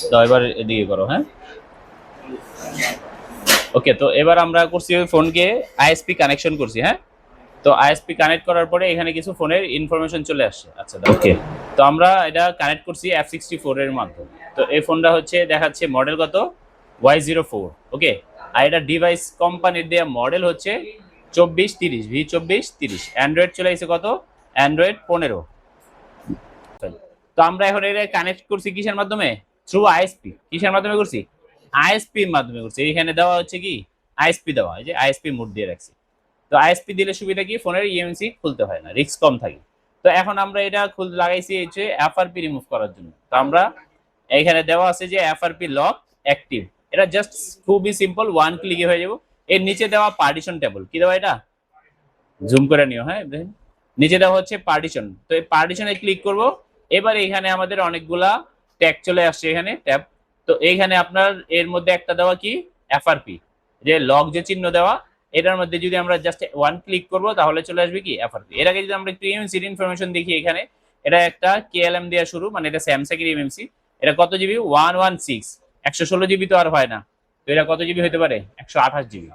তো এবার এদিকে করো, হ্যাঁ। ওকে, তো এবার আমরা করছি ফোনকে আইএসপি কানেকশন করছি, হ্যাঁ। তো আইএসপি কানেক্ট করার পরে এখানে কিছু ফোনের ইনফরমেশন চলে আসছে। আচ্ছা, ওকে। তো আমরা এটা কানেক্ট করছি F64 এর মাধ্যমে। তো এই ফোনটা হচ্ছে দেখাচ্ছে মডেল কত, Y04। ওকে, আর এটা ডিভাইস কোম্পানির দেওয়া মডেল হচ্ছে 2430 V2430। অ্যান্ড্রয়েড চলে এসেছে কত, অ্যান্ড্রয়েড 15। তো আমরা এখন এটা কানেক্ট করছি কিসের মাধ্যমে, থ্রু আইএসপি। কিসের মাধ্যমে করছি, আইএসপির মাধ্যমে করছি। এখানে দেওয়া হচ্ছে কি আইএসপি দেওয়া, এই যে আইএসপি মোড দিয়ে রাখছি। তো আইএসপি দিলে সুবিধা কি, ফোনের ইএমসি খুলতে হয় না, রিস্ক কম থাকে। তো এখন আমরা এটা লাগাইছি হচ্ছে এফআরপি রিমুভ করার জন্য। তো আমরা এখানে দেওয়া আছে যে এফআরপি লক অ্যাক্টিভ। এটা জাস্ট খুবই সিম্পল, ওয়ান ক্লিকে হয়ে যাবো। এর নিচে দেওয়া পার্টিশন টেবল, কি দেওয়া, এটা জুম করে নিও, হ্যাঁ। নিচে দেওয়া হচ্ছে পার্টিশন। তো এই পার্টিশনে ক্লিক করব। এবার এখানে আমাদের অনেকগুলা ট্যাগ চলে আসছে, এখানে ট্যাব। তো এইখানে আপনার এর মধ্যে একটা দেওয়া কি এফআরপি, যে লক যে চিহ্ন দেওয়া, এটার মধ্যে যদি আমরা জাস্ট ওয়ান ক্লিক করব তাহলে চলে আসবে কি এফআরপি। এর আগে যদি আমরা একটু ইএমসির ইনফরমেশন দেখি, এখানে এটা একটা কেএলএম দিয়ে শুরু, মানে এটা স্যামসাং এর ইএমসি। এটা কত জিবি, 116। 116 জিবি তো আর হয় না, তো এটা কত জিবি হতে পারে, 128 জিবি।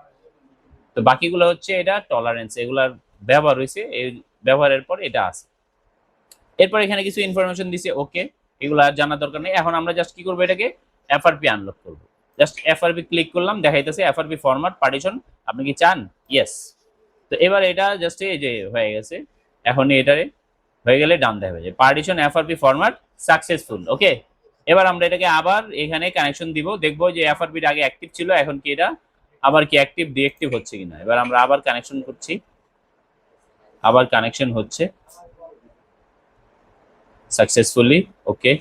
তো বাকিগুলো হচ্ছে এটা টলারেন্স, এগুলার ব্যবহার হয়েছে, এই ব্যবহারের পর এটা আছে। এরপর এখানে কিছু ইনফরমেশন দিছে, ওকে, এগুলো আর জানার দরকার নেই। এখন আমরা জাস্ট কি করবো, এটাকে এফআরপি আনলক করব। জাস্ট এফআরপি ক্লিক করলাম, দেখাইতেছে এফআরপি ফরম্যাট পার্টিশন, আপনি কি চান, ইয়েস। তো এবার এটা জাস্ট এই যে হয়ে গেছে। এখন এটারে হয়ে গেলে ডান দেখাবে যে পার্টিশন এফআরপি ফরম্যাট সাকসেসফুল। ওকে, এবার আমরা এটাকে আবার এখানে কানেকশন দিব, দেখবো যে এফআরপিটা আগে অ্যাক্টিভ ছিল, এখন কি এটা আবার কি অ্যাক্টিভ ডিঅ্যাক্টিভ হচ্ছে কিনা। এবার আমরা আবার কানেকশন করছি, আবার কানেকশন হচ্ছে সাকসেসফুলি। ওকে,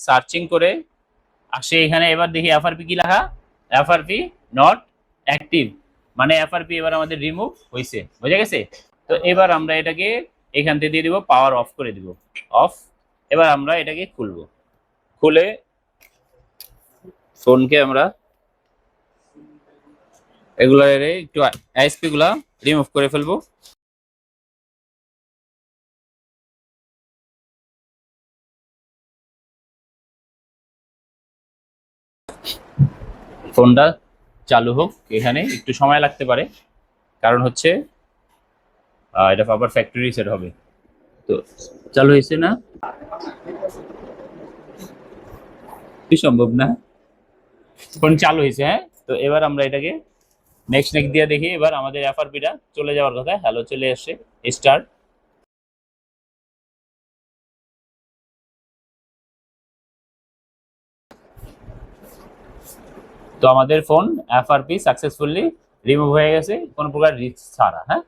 সার্চিং করে আসে এখানে। এবার দেখি এফআরপি কি লেখা, এফআরপি নট অ্যাক্টিভ, মানে এফআরপি এবার আমাদের রিমুভ হয়েছে, বুঝে গেছে। তো এবার আমরা এটাকে এখান থেকে দিয়ে দিব, পাওয়ার অফ করে দিব, অফ। এবার আমরা এটাকে খুলবো, খুলে ফোনকে আমরা এগুলা একটু আইএসপি গুলা রিমুভ করে ফেলবো। ফোনটা চালু হোক, এখানে একটু সময় লাগতে পারে, কারণ হচ্ছে এটা আবার ফ্যাক্টরি রিসেট হবে। তো চালু হয়েছে না, কি সম্ভব না, ফোন চালু হয়েছে, হ্যাঁ। তো এবার আমরা এটাকে নেক্সট দিয়ে দেখি। এবার আমাদের এফআরপিটা চলে যাওয়ার কথা, হ্যালো চলে আসছে, স্টার্ট। তো আমাদের ফোন এফআরপি সাকসেসফুলি রিমুভ হয়ে গেছে, কোনো প্রকার রিস্ক ছাড়া, হ্যাঁ।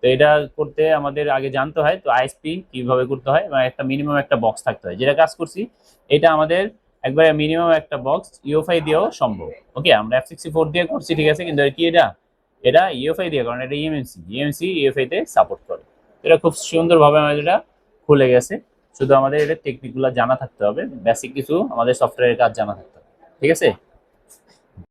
তো এটা করতে আমাদের আগে জানতে হয় তো আইএসপি কিভাবে করতে হয়, এবং একটা মিনিমাম একটা বক্স থাকতে হয়, যেটা কাজ করছি এটা আমাদের একবারে মিনিমাম একটা বক্স ইউএফআই দিয়েও সম্ভব। ওকে, আমরা F64 দিয়ে করছি, ঠিক আছে, কিন্তু কি এটা এটা ইউএফআই দিয়ে, কারণ এটা ইএমসি ইউএফআই তে সাপোর্ট করে। এটা খুব সুন্দরভাবে আমাদের এটা খুলে গেছে। শুধু আমাদের এটা টেকনিকগুলো জানা থাকতে হবে, বেসিক কিছু আমাদের সফটওয়্যারের কাজ জানা থাকতে হবে, ঠিক আছে।